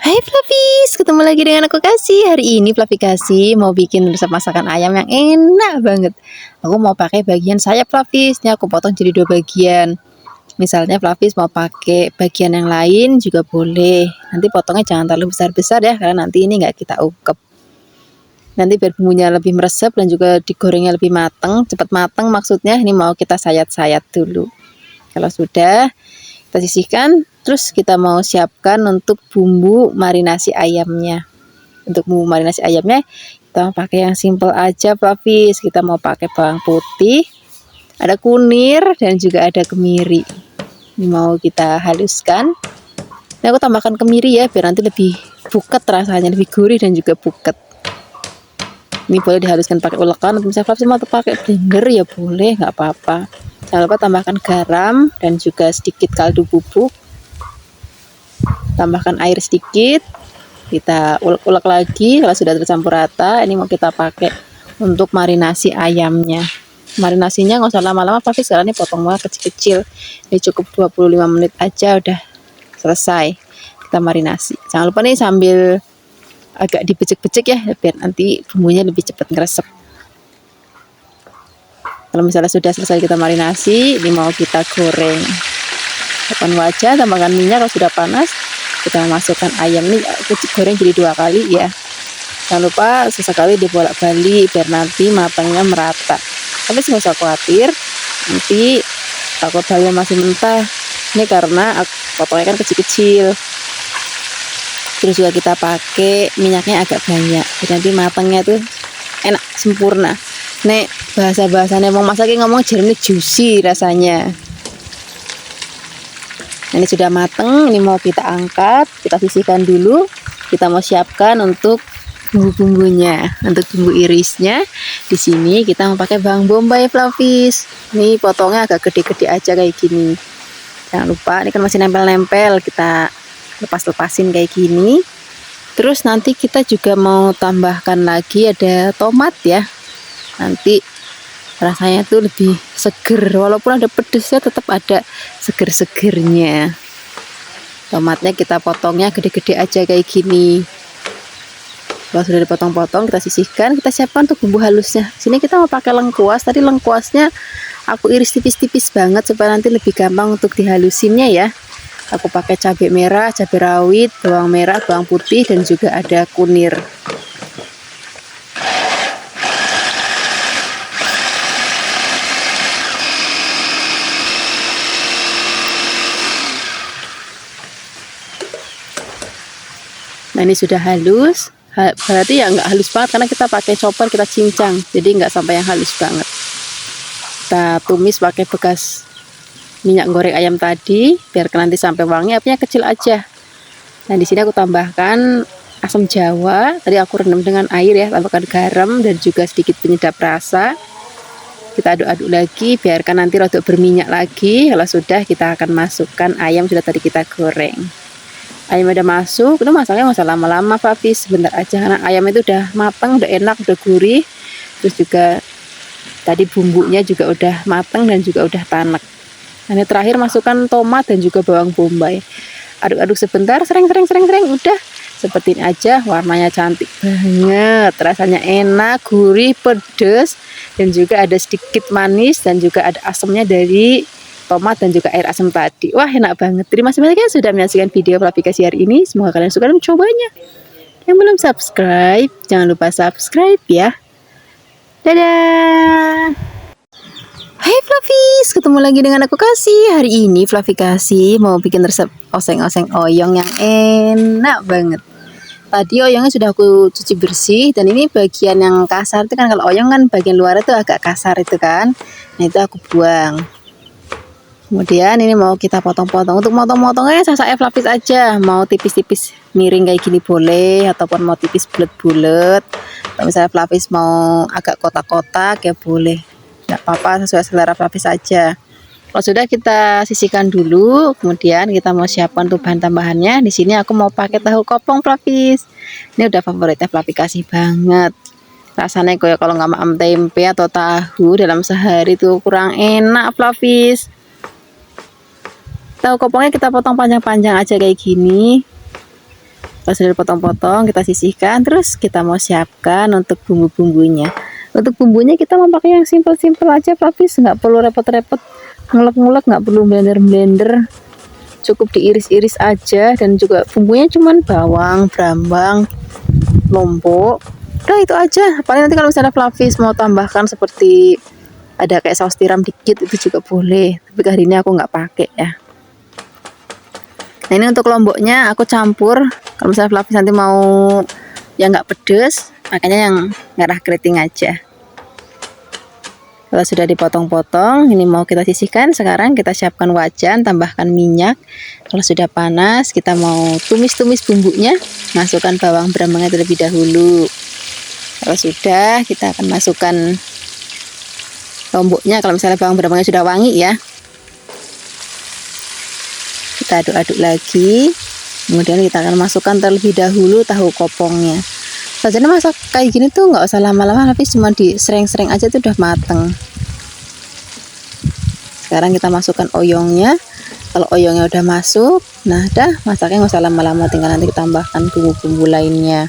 Hai Flavis, ketemu lagi dengan aku Kasih. Hari ini Flavi Kasih mau bikin resep masakan ayam yang enak banget. Aku mau pakai bagian sayap Flavis. Ini aku potong jadi 2 bagian. Misalnya Flavis mau pakai bagian yang lain juga boleh. Nanti potongnya jangan terlalu besar-besar ya, karena nanti ini nggak kita ungkep. Nanti biar bumbunya lebih meresap dan juga digorengnya lebih mateng, cepat mateng maksudnya. Ini mau kita sayat-sayat dulu. Kalau sudah, kita sisihkan, terus kita mau siapkan untuk bumbu marinasi ayamnya. Untuk bumbu marinasi ayamnya kita pakai yang simple aja Flavis. Kita mau pakai bawang putih, ada kunir dan juga ada kemiri. Ini mau kita haluskan. Ini aku tambahkan kemiri ya, biar nanti lebih buket rasanya, lebih gurih dan juga buket. Ini boleh dihaluskan pakai ulekan, atau misalnya Flavis mau pakai blender ya boleh, nggak apa-apa. Jangan lupa tambahkan garam dan juga sedikit kaldu bubuk. Tambahkan air sedikit. Kita ulek-ulek lagi. Kalau sudah tercampur rata, ini mau kita pakai untuk marinasi ayamnya. Marinasinya nggak usah lama-lama, Flavis sekarang ini potong banget kecil-kecil. Ini cukup 25 menit aja udah selesai kita marinasi. Jangan lupa nih sambil agak dibecek-becek ya, biar nanti bumbunya lebih cepat ngeresep. Kalau misalnya sudah selesai kita marinasi, ini mau kita goreng. Depan wajan, tambahkan minyak. Kalau sudah panas, kita masukkan ayam. Ini aku goreng jadi 2 kali ya. Jangan lupa sesekali dibolak-balik biar nanti matangnya merata. Tapi nggak usah khawatir, nanti takut ayam masih mentah. Ini karena aku potongnya kan kecil-kecil. Terus juga kita pakai minyaknya agak banyak, jadi nanti matangnya tuh enak sempurna. Nek bahasa-bahasanya mau masaknya ngomong jernih juicy rasanya. Ini sudah mateng, ini mau kita angkat, kita sisihkan dulu. Kita mau siapkan untuk bumbu-bumbunya, untuk bumbu irisnya. Di sini kita mau pakai bawang bombay Flavis. Ini potongnya agak gede-gede aja kayak gini. Jangan lupa, ini kan masih nempel-nempel, kita lepas-lepasin kayak gini. Terus nanti kita juga mau tambahkan lagi ada tomat ya. Nanti rasanya tuh lebih seger, walaupun ada pedesnya tetap ada seger-segernya. Tomatnya kita potongnya gede-gede aja kayak gini. Kalau sudah dipotong-potong, kita sisihkan, kita siapkan untuk bumbu halusnya. Sini kita mau pakai lengkuas. Tadi lengkuasnya aku iris tipis-tipis banget supaya nanti lebih gampang untuk dihalusinnya ya. Aku pakai cabai merah, cabai rawit, bawang merah, bawang putih dan juga ada kunir. Nah ini sudah halus, berarti ya nggak halus banget karena kita pakai chopper, kita cincang, jadi nggak sampai yang halus banget. Kita tumis pakai bekas minyak goreng ayam tadi, biar nanti sampai wangi, apinya kecil aja. Nah di sini aku tambahkan asam jawa, tadi aku rendam dengan air ya, tambahkan garam dan juga sedikit penyedap rasa. Kita aduk-aduk lagi, biarkan nanti rodok berminyak lagi. Kalau sudah, kita akan masukkan ayam sudah tadi kita goreng. Ayam udah masuk, itu masaknya nggak usah lama-lama Flavis, sebentar aja karena ayam itu udah matang, udah enak, udah gurih. Terus juga tadi bumbunya juga udah matang dan juga udah tanek. Nah, ini terakhir masukkan tomat dan juga bawang bombay. Aduk-aduk sebentar, sering, udah seperti ini aja. Warnanya cantik banget, rasanya enak, gurih, pedes, dan juga ada sedikit manis dan juga ada asamnya dari tomat dan juga air asam tadi. Wah enak banget. Terima kasih banyak ya sudah menyaksikan video Flavi Kasih hari ini. Semoga kalian suka dan mencobanya. Yang belum subscribe, jangan lupa subscribe ya. Dadah. Hai Flavis, ketemu lagi dengan aku Kasih. Hari ini Flavi Kasih mau bikin resep oseng-oseng oyong yang enak banget. Tadi oyongnya sudah aku cuci bersih, dan ini bagian yang kasar itu kan, kalau oyong kan bagian luar itu agak kasar itu kan. Nah itu aku buang. Kemudian ini mau kita potong-potong. Untuk potong-potongnya saya Flavis aja. Mau tipis-tipis miring kayak gini boleh, ataupun mau tipis bulat-bulat. Kalau misalnya Flavis mau agak kotak-kotak ya boleh. Tidak apa-apa, sesuai selera Flavis aja. Kalau sudah, kita sisihkan dulu. Kemudian kita mau siapkan untuk bahan tambahannya. Di sini aku mau pakai tahu kopong Flavis. Ini udah favoritnya Flavi Kasih banget. Rasanya kayak kalau nggak makan tempe atau tahu dalam sehari itu kurang enak Flavis. Tahu kopongnya kita potong panjang-panjang aja kayak gini. Kalau sudah dipotong-potong, kita sisihkan. Terus kita mau siapkan untuk bumbu-bumbunya. Untuk bumbunya kita mau pakai yang simpel-simpel aja, Papis. Nggak perlu repot-repot ngulek-ngulek, nggak perlu blender-blender. Cukup diiris-iris aja. Dan juga bumbunya cuman bawang, brambang, lombok. Udah itu aja. Paling nanti kalau misalnya Papis mau tambahkan seperti ada kayak saus tiram dikit, itu juga boleh. Tapi hari ini aku nggak pakai ya. Nah ini untuk lomboknya aku campur. Kalau misalnya Fluffy nanti mau yang nggak pedes, makanya yang merah keriting aja. Kalau sudah dipotong-potong, ini mau kita sisihkan. Sekarang kita siapkan wajan, tambahkan minyak. Kalau sudah panas, kita mau tumis-tumis bumbunya. Masukkan bawang brambangnya terlebih dahulu. Kalau sudah, kita akan masukkan lomboknya. Kalau misalnya bawang brambangnya sudah wangi ya, kita aduk-aduk lagi. Kemudian kita akan masukkan terlebih dahulu tahu kopongnya. Sajiannya masak kayak gini tuh nggak usah lama-lama, tapi cuma disering-sering aja tuh udah mateng. Sekarang kita masukkan oyongnya. Kalau oyongnya udah masuk, nah dah masaknya nggak usah lama-lama, tinggal nanti kita tambahkan bumbu-bumbu lainnya.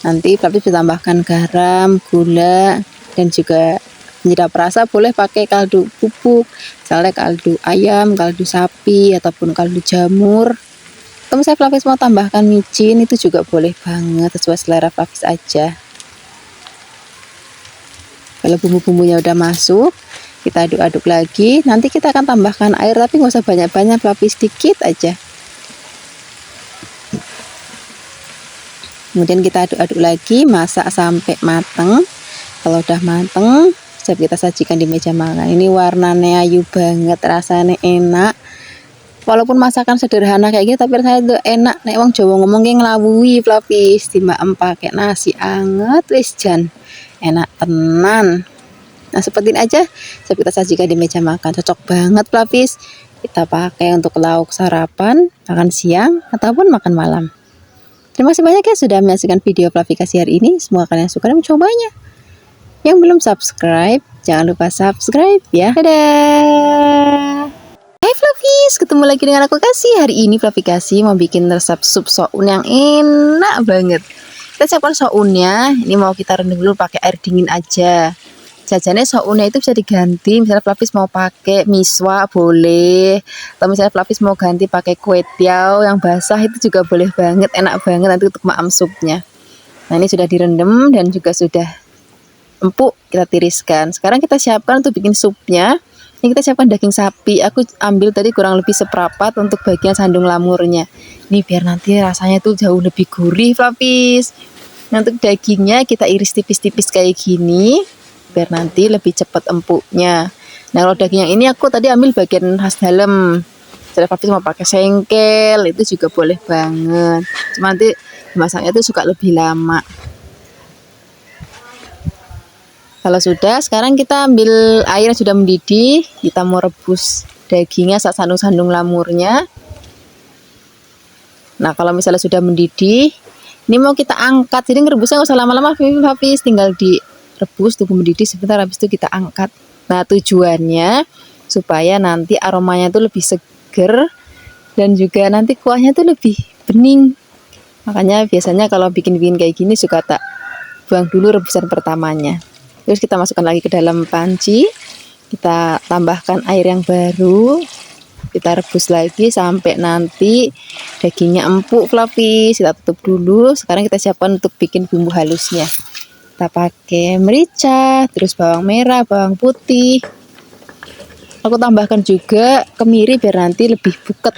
Nanti tapi ditambahkan garam, gula, dan juga penyedap rasa. Boleh pakai kaldu bubuk, misalnya kaldu ayam, kaldu sapi, ataupun kaldu jamur. Atau misalnya Fluffy mau tambahkan micin, itu juga boleh banget, sesuai selera Fluffy aja. Kalau bumbu-bumbunya udah masuk, kita aduk-aduk lagi. Nanti kita akan tambahkan air, tapi nggak usah banyak-banyak, Fluffy, sedikit aja. Kemudian kita aduk-aduk lagi, masak sampai mateng. Kalau udah mateng, siap kita sajikan di meja makan. Ini warnanya ayu banget, rasanya enak. Walaupun masakan sederhana kayak gini, tapi rasanya itu enak. Nek wong Jawa ngomong ki nglawuhi Fluffy, timbang pakai nasi anget wis jan enak tenan. Nah seperti ini aja, siap kita sajikan di meja makan. Cocok banget Fluffy, kita pakai untuk lauk sarapan, makan siang, ataupun makan malam. Terima kasih banyak ya sudah menyaksikan video Fluffy kasih hari ini. Semoga kalian suka dan mencobanya. Yang belum subscribe, jangan lupa subscribe ya. Dadah. Hai Fluffies, ketemu lagi dengan aku Kasih. Hari ini Fluffy Kasih mau bikin resep sup soun yang enak banget. Kita siapkan sounnya. Ini mau kita rendam dulu pakai air dingin aja. Jajannya sounnya itu bisa diganti. Misalnya Fluffy mau pakai miswa boleh. Atau misalnya Fluffy mau ganti pakai kue tiaw yang basah, itu juga boleh banget. Enak banget nanti untuk maam supnya. Nah ini sudah direndam dan juga sudah empuk, kita tiriskan. Sekarang kita siapkan untuk bikin supnya. Ini kita siapkan daging sapi. Aku ambil tadi kurang lebih seperempat untuk bagian sandung lamurnya. Ini biar nanti rasanya tuh jauh lebih gurih, Fluffies. Nah, untuk dagingnya kita iris tipis-tipis kayak gini, biar nanti lebih cepat empuknya. Nah kalau daging yang ini aku tadi ambil bagian khas dalam. Jadi Fluffies mau pakai sengkel, itu juga boleh banget. Cuma nanti masaknya tuh suka lebih lama. Kalau sudah, sekarang kita ambil air yang sudah mendidih. Kita mau rebus dagingnya saat sandung-sandung lamurnya. Nah, kalau misalnya sudah mendidih, ini mau kita angkat. Jadi ngerebusnya nggak usah lama-lama, Fluffy, tinggal direbus, tunggu mendidih sebentar, habis itu kita angkat. Nah, tujuannya supaya nanti aromanya itu lebih seger dan juga nanti kuahnya itu lebih bening. Makanya biasanya kalau bikin-bikin kayak gini suka tak buang dulu rebusan pertamanya. Terus kita masukkan lagi ke dalam panci. Kita tambahkan air yang baru. Kita rebus lagi sampai nanti dagingnya empuk, Fluffy. Kita tutup dulu. Sekarang kita siapkan untuk bikin bumbu halusnya. Kita pakai merica, terus bawang merah, bawang putih. Aku tambahkan juga kemiri biar nanti lebih buket.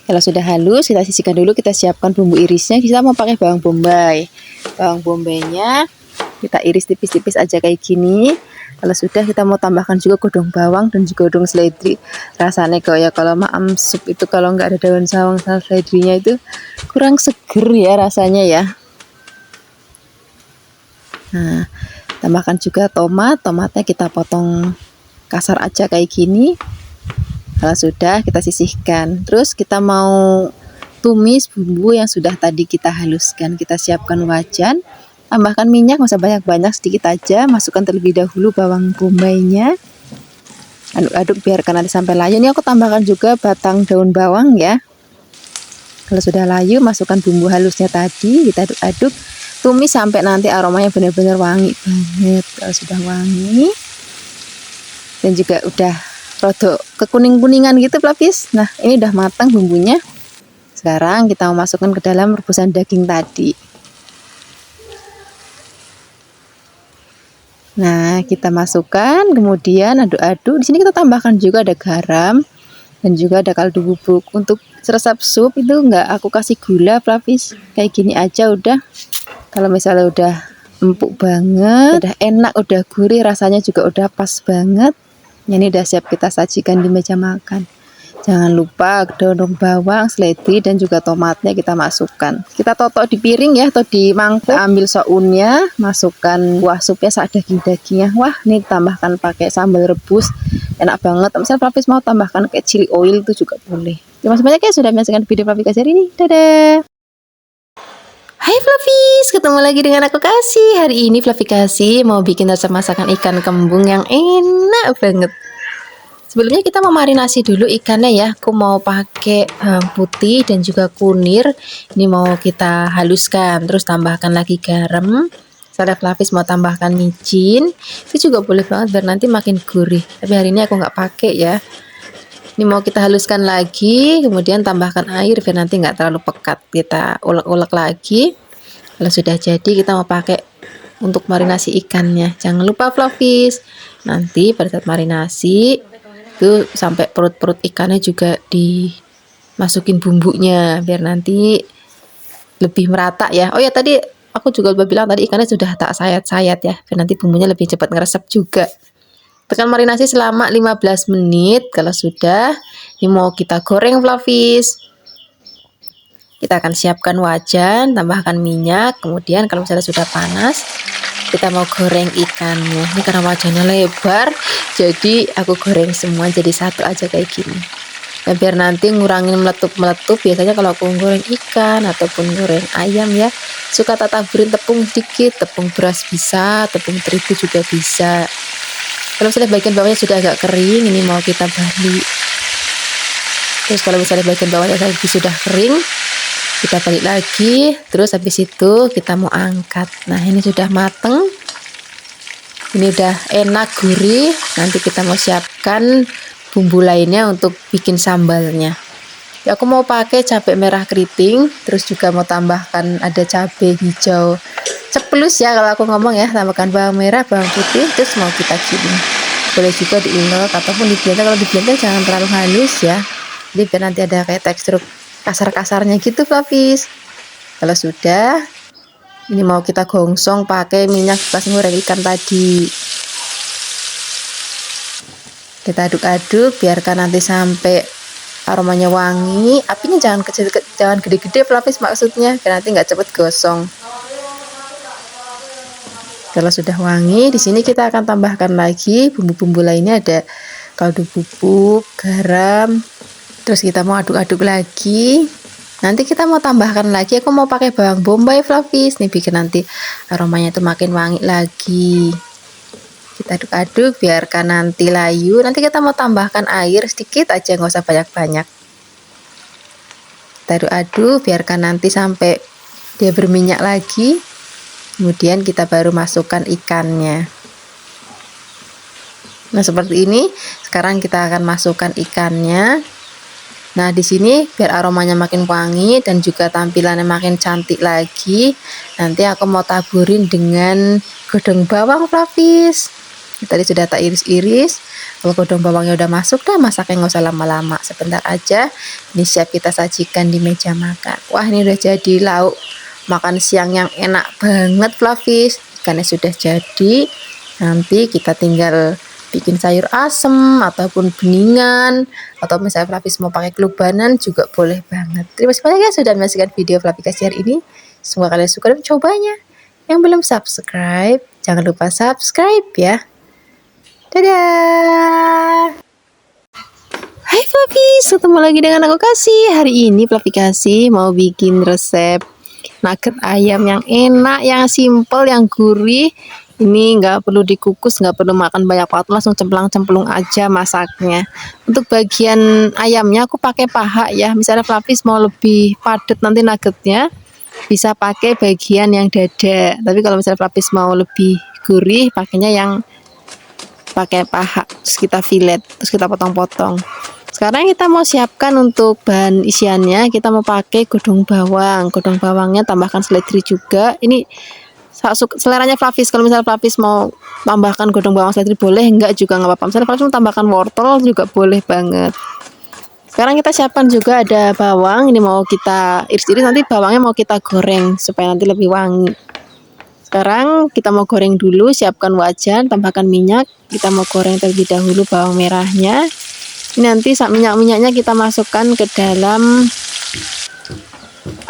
Kalau sudah halus, kita sisihkan dulu. Kita siapkan bumbu irisnya. Kita mau pakai bawang bombay. Bawang bombaynya kita iris tipis-tipis aja kayak gini. Kalau sudah, kita mau tambahkan juga godong bawang dan juga godong seledri. Rasanya kalau maam sup itu kalau nggak ada daun sawang sama seledrinya itu kurang seger ya rasanya ya. Nah, tambahkan juga tomat. Tomatnya kita potong kasar aja kayak gini. Kalau sudah, kita sisihkan. Terus kita mau tumis bumbu yang sudah tadi kita haluskan. Kita siapkan wajan, tambahkan minyak, nggak usah banyak-banyak, sedikit aja. Masukkan terlebih dahulu bawang bombaynya. Aduk-aduk biarkan nanti sampai layu. Ini aku tambahkan juga batang daun bawang ya. Kalau sudah layu, masukkan bumbu halusnya tadi, kita aduk-aduk, tumis sampai nanti aromanya benar-benar wangi banget. Kalau sudah wangi dan juga udah rodok kekuning-kuningan gitu pelapis. Nah, ini udah matang bumbunya. Sekarang kita mau masukkan ke dalam rebusan daging tadi. Nah, kita masukkan, kemudian aduk-aduk. Di sini kita tambahkan juga ada garam dan juga ada kaldu bubuk. Untuk seresap sup itu enggak aku kasih gula pelapis. Kayak gini aja udah. Kalau misalnya udah empuk banget, udah enak, udah gurih, rasanya juga udah pas banget. Ini udah siap kita sajikan di meja makan. Jangan lupa daun bawang, seledri, dan juga tomatnya kita masukkan. Kita totok di piring ya, atau di mangkuk. Kita ambil sounnya, masukkan kuah supnya saat daging-dagingnya. Wah, ini tambahkan pakai sambal rebus. Enak banget. Misalnya Flavis mau tambahkan kayak chili oil itu juga boleh. Terima kasih banyak ya sudah menyaksikan video Flavis hari ini. Dadah! Hai Flavis, ketemu lagi dengan aku Kasih. Hari ini Flavis Kasih mau bikin resep masakan ikan kembung yang enak banget. Sebelumnya kita mau marinasi dulu ikannya ya. Aku mau pakai bawang putih dan juga kunir. Ini mau kita haluskan, terus tambahkan lagi garam. Saya Flavis mau tambahkan micin. Itu juga boleh banget biar nanti makin gurih. Tapi hari ini aku nggak pakai ya. Ini mau kita haluskan lagi, kemudian tambahkan air biar nanti nggak terlalu pekat. Kita ulek-ulek lagi. Kalau sudah jadi kita mau pakai untuk marinasi ikannya. Jangan lupa Flavis, nanti pada saat marinasi itu sampai perut-perut ikannya juga dimasukin bumbunya biar nanti lebih merata ya. Oh ya, tadi aku juga lupa bilang, tadi ikannya sudah tak sayat-sayat ya, biar nanti bumbunya lebih cepat ngeresep juga. Tekan marinasi selama 15 menit. Kalau sudah, ini mau kita goreng Flavis. Kita akan siapkan wajan, tambahkan minyak. Kemudian kalau misalnya sudah panas, kita mau goreng ikannya. Ini karena wajannya lebar, jadi aku goreng semua jadi satu aja kayak gini. Nah, biar nanti ngurangin meletup-meletup. Biasanya kalau aku goreng ikan ataupun goreng ayam ya, suka tak taburin tepung sedikit. Tepung beras bisa, tepung terigu juga bisa. Kalau misalnya bagian bawahnya sudah agak kering, ini mau kita balik. Terus kalau misalnya bagian bawahnya sudah kering, kita balik lagi. Terus habis itu kita mau angkat. Nah, ini sudah mateng. Ini udah enak, gurih. Nanti kita mau siapkan bumbu lainnya untuk bikin sambalnya. Ya, aku mau pakai cabai merah keriting, terus juga mau tambahkan ada cabai hijau ceplus ya kalau aku ngomong ya. Tambahkan bawang merah, bawang putih, terus mau kita giling. Boleh juga diulek ataupun di blender. Kalau di blender jangan terlalu halus ya, jadi biar nanti ada kayak tekstur kasar-kasarnya gitu Flavis. Kalau sudah, ini mau kita gongsong pakai minyak bekas goreng ikan tadi. Kita aduk-aduk, biarkan nanti sampai aromanya wangi. Apinya jangan kecil, jangan gede-gede Flavis maksudnya, biar nanti nggak cepet gosong. Kalau sudah wangi, di sini kita akan tambahkan lagi bumbu-bumbu lainnya, ada kaldu bubuk, garam. Terus kita mau aduk-aduk lagi. Nanti kita mau tambahkan lagi, aku mau pakai bawang bombay Flavis. Nih bikin nanti aromanya itu makin wangi lagi. Kita aduk-aduk, biarkan nanti layu. Nanti kita mau tambahkan air sedikit aja, nggak usah banyak-banyak. Kita aduk-aduk, biarkan nanti sampai dia berminyak lagi. Kemudian kita baru masukkan ikannya. Nah, seperti ini. Sekarang kita akan masukkan ikannya. Nah, di sini biar aromanya makin wangi dan juga tampilannya makin cantik lagi, nanti aku mau taburin dengan godong bawang Flavis. Tadi sudah tak iris-iris. Kalau godong bawangnya udah masuk, dah masaknya nggak usah lama-lama, sebentar aja. Ini siap kita sajikan di meja makan. Wah, ini udah jadi lauk makan siang yang enak banget Flavis. Ikannya sudah jadi. Nanti kita tinggal bikin sayur asem ataupun beningan, atau misalnya Flavis mau pakai kelubanan juga boleh banget. Terima kasih banyak ya sudah menyaksikan video Flavis hari ini. Semoga kalian suka dan mencobanya. Yang belum subscribe, jangan lupa subscribe ya. Dadah. Hai Flavis, ketemu lagi dengan aku Kasih. Hari ini Flavis Kasih mau bikin resep nugget ayam yang enak, yang simple, yang gurih, Ini nggak perlu dikukus, nggak perlu makan banyak waktu, langsung cemplang-cemplung aja masaknya. Untuk bagian ayamnya aku pakai paha ya. Misalnya Flavis mau lebih padat nanti nuggetnya, bisa pakai bagian yang dada. Tapi kalau misalnya Flavis mau lebih gurih, pakainya yang pakai paha. Terus kita fillet, terus kita potong-potong. Sekarang kita mau siapkan untuk bahan isiannya. Kita mau pakai godong bawang. Godong bawangnya tambahkan seledri juga. Ini seleranya Flavis. Kalau misalnya Flavis mau tambahkan godong bawang seledri boleh, enggak juga nggak apa-apa. Misalnya Flavis mau tambahkan wortel juga boleh banget. Sekarang kita siapkan juga ada bawang. Ini mau kita iris-iris, nanti bawangnya mau kita goreng supaya nanti lebih wangi. Sekarang kita mau goreng dulu, siapkan wajan, tambahkan minyak. Kita mau goreng terlebih dahulu bawang merahnya. Ini nanti minyak-minyaknya kita masukkan ke dalam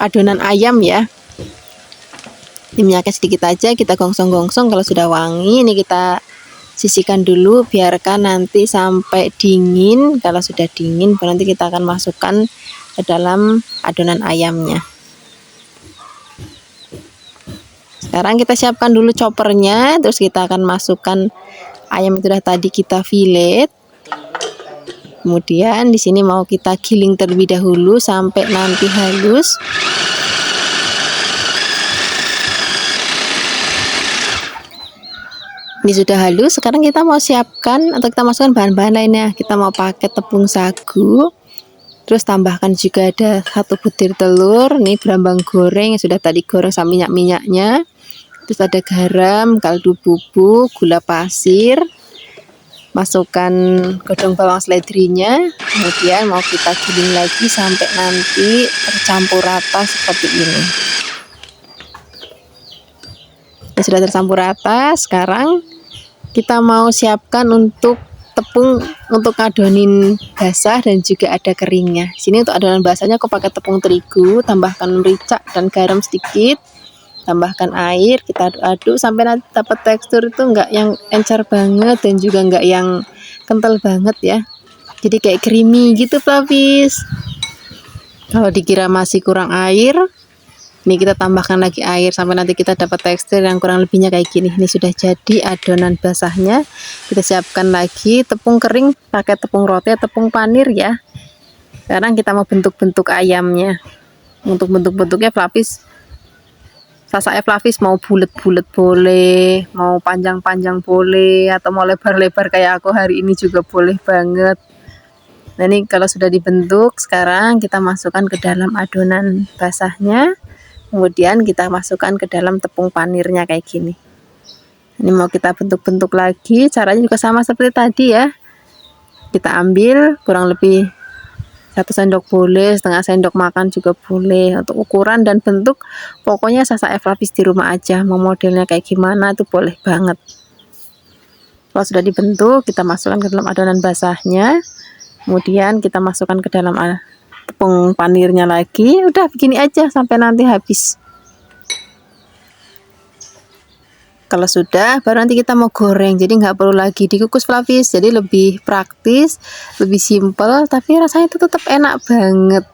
adonan ayam ya. Minyaknya sedikit aja, kita gongsong-gongsong. Kalau sudah wangi, ini kita sisihkan dulu, biarkan nanti sampai dingin. Kalau sudah dingin, baru nanti kita akan masukkan ke dalam adonan ayamnya. Sekarang kita siapkan dulu choppernya, terus kita akan masukkan ayam itu sudah tadi kita fillet. Kemudian di sini mau kita giling terlebih dahulu sampai nanti halus. Ini sudah halus, sekarang kita mau siapkan atau kita masukkan bahan-bahan lainnya. Kita mau pakai tepung sagu, terus tambahkan juga ada 1 butir telur, ini berambang goreng yang sudah tadi goreng sama minyak-minyaknya. Terus ada garam, kaldu bubuk, gula pasir, masukkan godong bawang seledrinya, kemudian mau kita giling lagi sampai nanti tercampur rata seperti ini. Sudah tercampur rata. Sekarang kita mau siapkan untuk tepung untuk adonin basah dan juga ada keringnya. Sini untuk adonan basahnya aku pakai tepung terigu, tambahkan merica dan garam sedikit, tambahkan air, kita aduk-aduk sampai nanti dapat tekstur itu enggak yang encer banget dan juga enggak yang kental banget ya. Jadi kayak creamy gitu Flavis. Kalau dikira masih kurang air, ini kita tambahkan lagi air sampai nanti kita dapat tekstur yang kurang lebihnya kayak gini. Ini sudah jadi adonan basahnya. Kita siapkan lagi tepung kering, pakai tepung roti, tepung panir ya. Sekarang kita mau bentuk-bentuk ayamnya. Untuk bentuk-bentuknya Flavis, sasaknya Flavis mau bulat-bulat boleh, mau panjang-panjang boleh, atau mau lebar-lebar kayak aku hari ini juga boleh banget. Nah ini kalau sudah dibentuk, sekarang kita masukkan ke dalam adonan basahnya. Kemudian kita masukkan ke dalam tepung panirnya kayak gini. Ini mau kita bentuk-bentuk lagi, caranya juga sama seperti tadi ya. Kita ambil kurang lebih 1 sendok boleh, setengah sendok makan juga boleh. Untuk ukuran dan bentuk pokoknya sasak Flavis di rumah aja, mau modelnya kayak gimana itu boleh banget. Kalau sudah dibentuk, kita masukkan ke dalam adonan basahnya. Kemudian kita masukkan ke dalam tepung panirnya lagi. Udah begini aja sampai nanti habis. Kalau sudah, baru nanti kita mau goreng. Jadi nggak perlu lagi dikukus Flavis. Jadi lebih praktis, lebih simple, tapi rasanya itu tetap enak banget.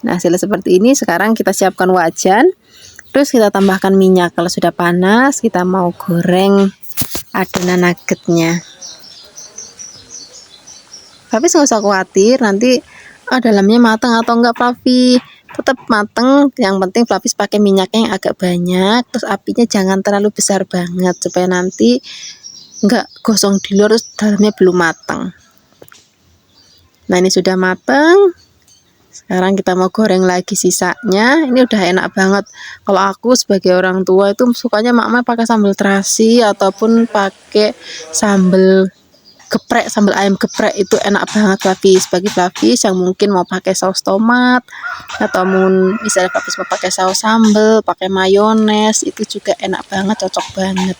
Nah hasilnya seperti ini. Sekarang kita siapkan wajan, terus kita tambahkan minyak. Kalau sudah panas, kita mau goreng adonan nuggetnya. Flavis nggak usah khawatir nanti dalamnya matang atau enggak Flavis, tetap mateng. Yang penting Flavis pakai minyaknya yang agak banyak, terus apinya jangan terlalu besar banget supaya nanti enggak gosong di luar terus dalamnya belum matang. Nah ini sudah mateng. Sekarang kita mau goreng lagi sisanya. Ini udah enak banget. Kalau aku sebagai orang tua itu sukanya mama pakai sambal terasi ataupun pakai sambal geprek, sambal ayam geprek, itu enak banget Flavis. Bagi Flavis yang mungkin mau pakai saus tomat atau misalnya Flavis mau pakai saus sambal, pakai mayones, itu juga enak banget, cocok banget.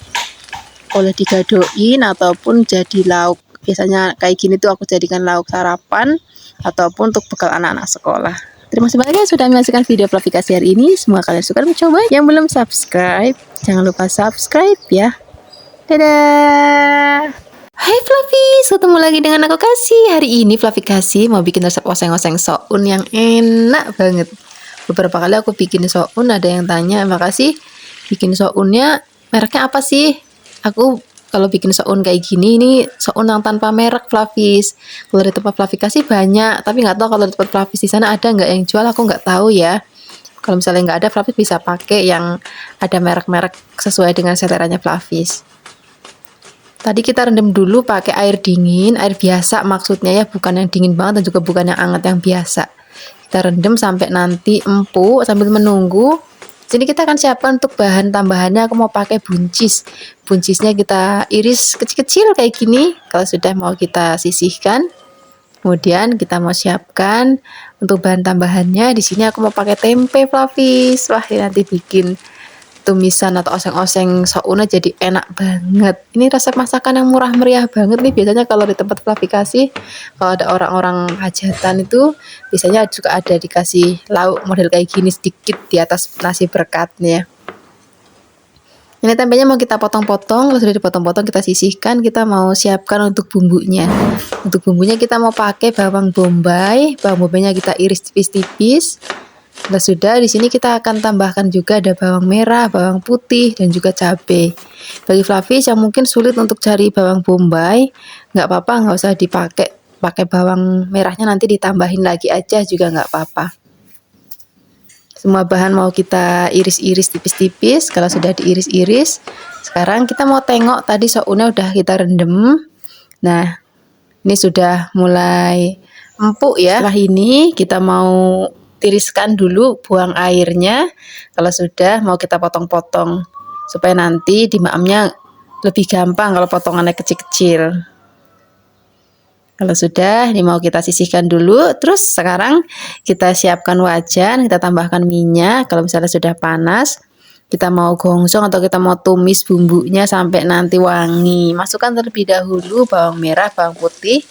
Boleh digadoin ataupun jadi lauk. Biasanya kayak gini tuh aku jadikan lauk sarapan ataupun untuk bekal anak-anak sekolah. Terima kasih banyak sudah menyaksikan video Flavikasi hari ini. Semoga kalian suka mencoba. Yang belum subscribe, jangan lupa subscribe ya. Dadah. Hai Flavis, ketemu lagi dengan aku Kasih. Hari ini Flavikasi mau bikin resep oseng-oseng soun yang enak banget. Beberapa kali aku bikin soun, ada yang tanya, makasih bikin sounnya Mereknya apa sih? Aku kalau bikin soun kayak gini, ini soun yang tanpa merek Flavis. Kalau di tempat Flavikasi banyak, tapi nggak tahu kalau di tempat Flavis di sana ada nggak yang jual, aku nggak tahu ya. Kalau misalnya nggak ada, Flavis bisa pakai yang ada merek-merek sesuai dengan seleranya Flavis. Tadi kita rendam dulu pakai air dingin, air biasa maksudnya ya, bukan yang dingin banget dan juga bukan yang hangat, yang biasa. Kita rendam sampai nanti empuk sambil menunggu. Sini kita akan siapkan untuk bahan tambahannya. Aku mau pakai buncis. Buncisnya kita iris kecil-kecil kayak gini. Kalau sudah mau kita sisihkan. Kemudian kita mau siapkan untuk bahan tambahannya. Di sini aku mau pakai tempe Flavis. Wah, ini nanti bikin tumisan atau oseng-oseng souna jadi enak banget. Ini resep masakan yang murah meriah banget nih. Biasanya kalau di tempat Flavikasi, kalau ada orang-orang hajatan itu biasanya juga ada dikasih lauk model kayak gini sedikit di atas nasi berkatnya. Ini tempenya mau kita potong-potong. Kalau sudah dipotong-potong kita sisihkan. Kita mau siapkan untuk bumbunya. Untuk bumbunya kita mau pakai bawang bombay. Bawang bombaynya kita iris tipis-tipis. Nah, sudah di sini kita akan tambahkan juga ada bawang merah, bawang putih, dan juga cabai. Bagi Flavis yang mungkin sulit untuk cari bawang bombay, nggak apa-apa, nggak usah dipakai. Pakai bawang merahnya nanti ditambahin lagi aja juga nggak apa-apa. Semua bahan mau kita iris-iris tipis-tipis. Kalau sudah diiris-iris, sekarang kita mau tengok tadi sounnya udah kita rendam. Nah, ini sudah mulai empuk ya. Setelah ini kita mau tiriskan dulu, buang airnya. Kalau sudah mau kita potong-potong supaya nanti dimaamnya lebih gampang kalau potongannya kecil-kecil. Kalau sudah, ini mau kita sisihkan dulu. Terus sekarang kita siapkan wajan, kita tambahkan minyak. Kalau misalnya sudah panas, kita mau gongsong atau kita mau tumis bumbunya sampai nanti wangi. Masukkan terlebih dahulu bawang merah, bawang putih,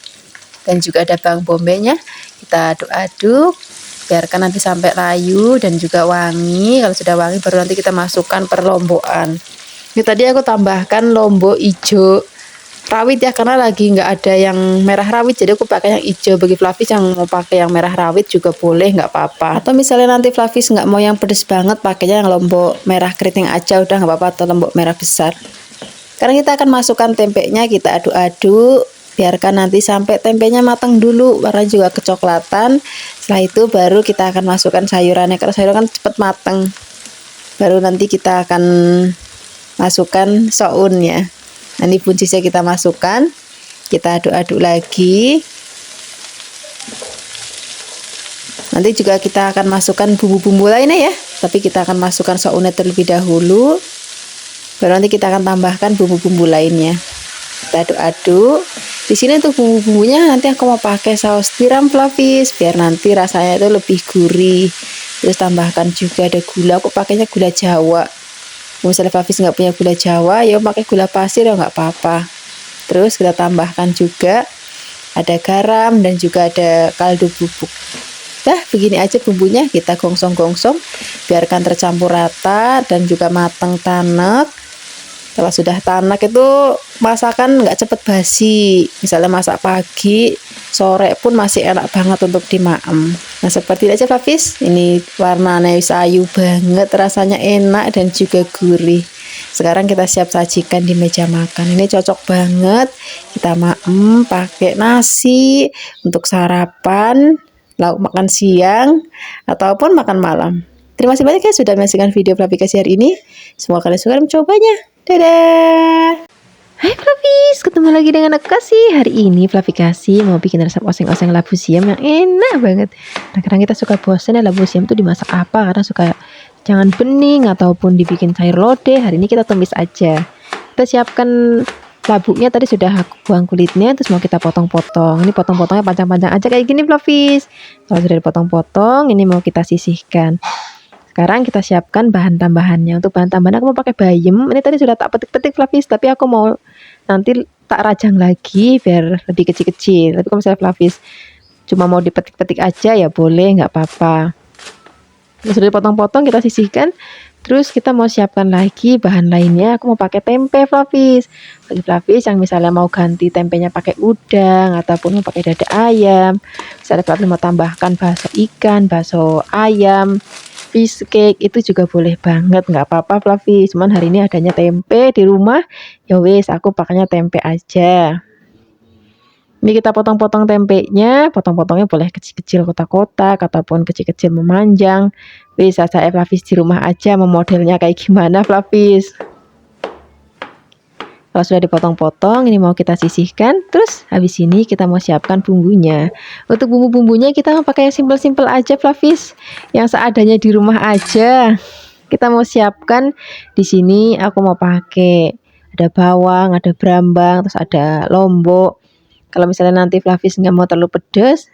dan juga ada bawang bombaynya. Kita aduk-aduk, biarkan nanti sampai layu dan juga wangi. Kalau sudah wangi baru nanti kita masukkan perlombokan. Ini tadi aku tambahkan lombok hijau rawit ya, karena lagi nggak ada yang merah rawit, jadi aku pakai yang hijau. Bagi Flavis yang mau pakai yang merah rawit juga boleh, nggak apa-apa. Atau misalnya nanti Flavis nggak mau yang pedes banget, pakainya yang lombok merah keriting aja, udah nggak apa-apa, atau lombok merah besar. Sekarang kita akan masukkan tempenya, kita aduk-aduk. Biarkan nanti sampai tempenya matang dulu, warnanya juga kecoklatan. Setelah itu baru kita akan masukkan sayurannya. Karena sayuran kan cepat matang. Baru nanti kita akan masukkan sounnya. Nah, ini buncisnya kita masukkan. Kita aduk-aduk lagi. Nanti juga kita akan masukkan bumbu-bumbu lainnya ya. Tapi kita akan masukkan sounnya terlebih dahulu. Baru nanti kita akan tambahkan bumbu-bumbu lainnya. Kita aduk-aduk. Di sini untuk bumbu-bumbunya nanti aku mau pakai saus tiram Flavis biar nanti rasanya itu lebih gurih. Terus tambahkan juga ada gula, aku pakainya gula Jawa. Kalau misalnya Flavis nggak punya gula Jawa, ya pakai gula pasir ya nggak apa-apa. Terus kita tambahkan juga ada garam dan juga ada kaldu bubuk. Nah, begini aja bumbunya, kita gongsong-gongsong, biarkan tercampur rata dan juga matang tanek. Kalau sudah tanak itu masakan nggak cepet basi. Misalnya masak pagi, sore pun masih enak banget untuk dimaem. Nah, seperti ini aja Flavis. Ini warnanya sayu banget, rasanya enak dan juga gurih. Sekarang kita siap sajikan di meja makan. Ini cocok banget kita maem pakai nasi untuk sarapan, lauk makan siang, ataupun makan malam. Terima kasih banyak ya sudah menyaksikan video Flavikasi hari ini. Semoga kalian suka mencobanya. Dadah. Hai Flavis, ketemu lagi dengan aku Kasih. Hari ini Flavikasi mau bikin resep oseng-oseng labu siam yang enak banget. Kadang-kadang kita suka bosan ya labu siam tuh dimasak apa, karena suka jangan bening ataupun dibikin sayur lodeh. Hari ini kita tumis aja. Kita siapkan labunya, tadi sudah aku buang kulitnya, terus mau kita potong-potong. Ini potong-potongnya panjang-panjang aja kayak gini Flavis. Kalau sudah dipotong-potong, ini mau kita sisihkan. Sekarang kita siapkan bahan tambahannya. Untuk bahan tambahan aku mau pakai bayam. Ini tadi sudah tak petik-petik Flavis, tapi aku mau nanti tak rajang lagi biar lebih kecil-kecil. Tapi kalau misalnya Flavis cuma mau dipetik-petik aja ya boleh, nggak apa-apa. Sudah dipotong-potong, kita sisihkan. Terus kita mau siapkan lagi bahan lainnya. Aku mau pakai tempe Flavis. Bagi Flavis yang misalnya mau ganti tempenya pakai udang ataupun mau pakai dada ayam. Misalnya Flavis mau tambahkan bakso ikan, bakso ayam, fish cake itu juga boleh banget, nggak apa-apa Fluffy. Cuman hari ini adanya tempe di rumah, ya wes aku pakainya tempe aja. Ini kita potong-potong tempenya, potong-potongnya boleh kecil-kecil kotak-kotak ataupun kecil-kecil memanjang. Bisa saya Fluffy di rumah aja, mau modelnya kayak gimana Fluffy. Kalau sudah dipotong-potong, ini mau kita sisihkan. Terus habis ini kita mau siapkan bumbunya. Untuk bumbu-bumbunya kita mau pakai yang simpel-simpel aja Fluffy, yang seadanya di rumah aja. Kita mau siapkan di sini. Aku mau pakai ada bawang, ada brambang, terus ada lombok. Kalau misalnya nanti Fluffy nggak mau terlalu pedas,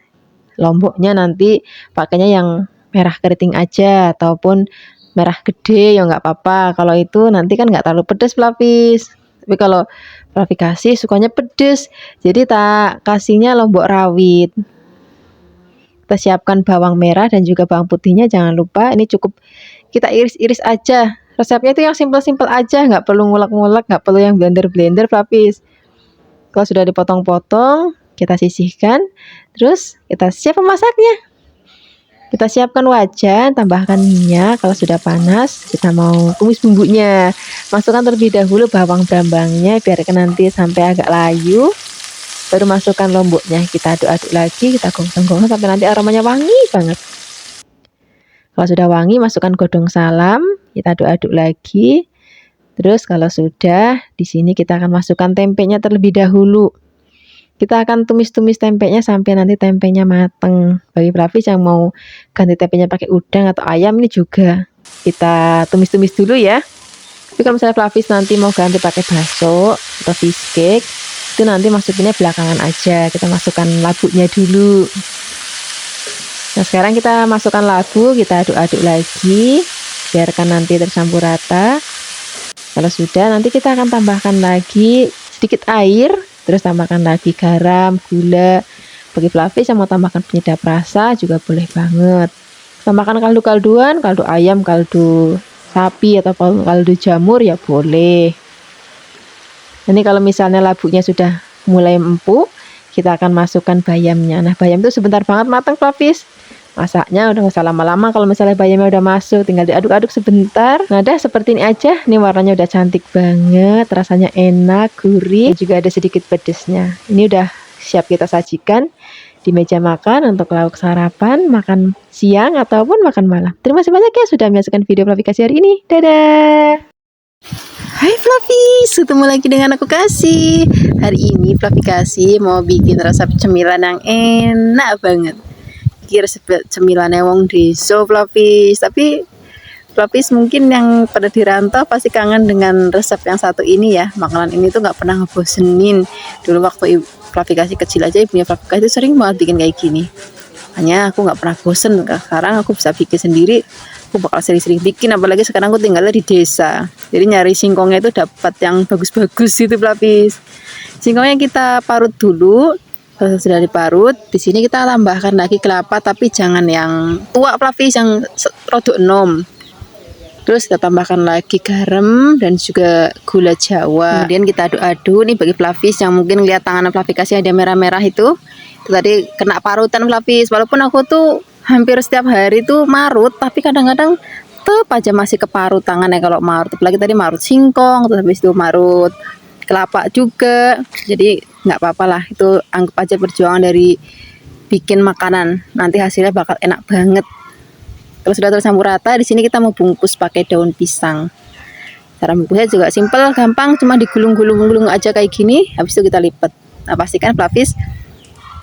lomboknya nanti pakainya yang merah keriting aja ataupun merah gede ya nggak apa-apa. Kalau itu nanti kan nggak terlalu pedas Fluffy. Tapi kalau Fluffy kasih sukanya pedas, jadi tak kasihnya lombok rawit. Kita siapkan bawang merah dan juga bawang putihnya, jangan lupa. Ini cukup kita iris-iris aja. Resepnya itu yang simpel-simpel aja, nggak perlu ngulek-ngulek, nggak perlu yang blender-blender Fluffy. Kalau sudah dipotong-potong, kita sisihkan. Terus kita siap memasaknya. Kita siapkan wajan, tambahkan minyak. Kalau sudah panas, kita mau tumis bumbunya. Masukkan terlebih dahulu bawang brambangnya, biarkan nanti sampai agak layu. Baru masukkan lomboknya, kita aduk-aduk lagi, kita gosong-gosong sampai nanti aromanya wangi banget. Kalau sudah wangi, masukkan godong salam, kita aduk-aduk lagi. Terus kalau sudah, di sini kita akan masukkan tempenya terlebih dahulu. Kita akan tumis-tumis tempenya sampai nanti tempenya mateng. Bagi Fluffy yang mau ganti tempenya pakai udang atau ayam, ini juga kita tumis-tumis dulu ya. Tapi kalau misalnya Fluffy nanti mau ganti pakai bakso atau fish cake, itu nanti masukinnya belakangan aja. Kita masukkan labunya dulu. Nah sekarang kita masukkan labu, kita aduk-aduk lagi, biarkan nanti tercampur rata. Kalau sudah, nanti kita akan tambahkan lagi sedikit air, terus tambahkan lagi garam, gula. Bagi Fluffy yang mau tambahkan penyedap rasa juga boleh banget. Tambahkan kaldu-kalduan, kaldu ayam, kaldu sapi atau kaldu jamur ya boleh. Ini kalau misalnya labunya sudah mulai empuk, kita akan masukkan bayamnya. Nah bayam itu sebentar banget matang Fluffy. Masaknya udah nggak usah lama-lama. Kalau misalnya bayamnya udah masuk, tinggal diaduk-aduk sebentar. Nah dah seperti ini aja. Ini warnanya udah cantik banget, rasanya enak, gurih, dan juga ada sedikit pedesnya. Ini udah siap kita sajikan di meja makan untuk lauk sarapan, makan siang ataupun makan malam. Terima kasih banyak ya sudah menyaksikan video Fluffy Kasih hari ini. Dadah. Hai Fluffy, ketemu lagi dengan aku Kasih. Hari ini Fluffy Kasih mau bikin resep cemilan yang enak banget. Resep cemilannya wong deso Fluffy. Tapi Fluffy mungkin yang pada dirantau pasti kangen dengan resep yang satu ini ya. Makanan ini tuh nggak pernah ngebosenin. Dulu waktu Fluffy Kasih kecil aja, ibunya Fluffy Kasih itu sering banget bikin kayak gini. Makanya aku nggak pernah bosen. Sekarang aku bisa bikin sendiri. Aku bakal sering-sering bikin, apalagi sekarang aku tinggalnya di desa. Jadi nyari singkongnya itu dapat yang bagus-bagus itu Fluffy. Singkongnya kita parut dulu. Kalau sudah diparut, di sini kita tambahkan lagi kelapa, tapi jangan yang tua Fluffy, yang rodok enom. Terus kita tambahkan lagi garam dan juga gula Jawa. Kemudian kita aduk-aduk. Nih bagi Fluffy yang mungkin lihat tangan Fluffy Kasih ada merah-merah itu tadi kena parutan Fluffy. Walaupun aku tuh hampir setiap hari tuh marut, tapi kadang-kadang tetap aja masih keparut tangannya kalau marut. Apalagi tadi marut singkong, terus habis itu marut kelapa juga. Jadi nggak apa-apa lah, itu anggap aja perjuangan dari bikin makanan, nanti hasilnya bakal enak banget. Kalau sudah tercampur rata, di sini kita mau bungkus pakai daun pisang. Cara bungkusnya juga simple, gampang, cuma digulung-gulung aja kayak gini, habis itu kita lipat. Nah pastikan Fluffy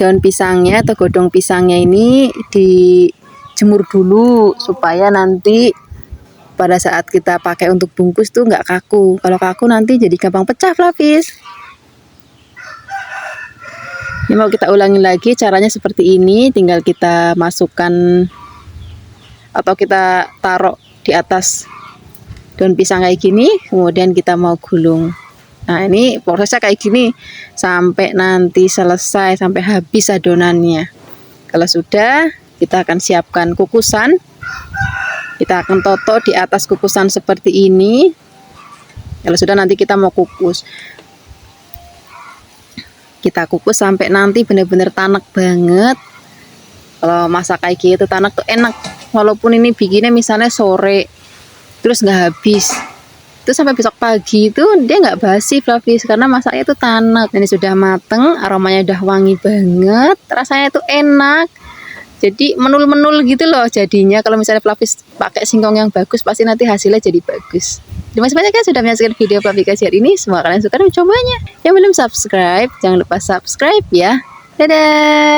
daun pisangnya atau godong pisangnya ini dijemur dulu supaya nanti pada saat kita pakai untuk bungkus tuh nggak kaku. Kalau kaku nanti jadi gampang pecah Fluffy. Ini mau kita ulangi lagi caranya seperti ini. Tinggal kita masukkan atau kita taruh di atas daun pisang kayak gini. Kemudian kita mau gulung. Nah ini prosesnya kayak gini sampai nanti selesai, sampai habis adonannya. Kalau sudah, kita akan siapkan kukusan. Kita akan toto di atas kukusan seperti ini. Kalau sudah, nanti kita mau kukus. Kita kukus sampai nanti benar-benar tanek banget. Kalau masak kayak gitu tanak tuh enak. Walaupun ini bikinnya misalnya sore, terus nggak habis. Itu sampai besok pagi itu dia nggak basi Flavis karena masaknya itu tanak. Ini sudah mateng, aromanya udah wangi banget, rasanya itu enak. Jadi menul-menul gitu loh jadinya. Kalau misalnya Flavis pakai singkong yang bagus, pasti nanti hasilnya jadi bagus. Terima kasih banyak ya sudah menyaksikan video Flavikas hari ini. Semoga kalian suka dan mencobanya. Yang belum subscribe, jangan lupa subscribe ya. Dadah.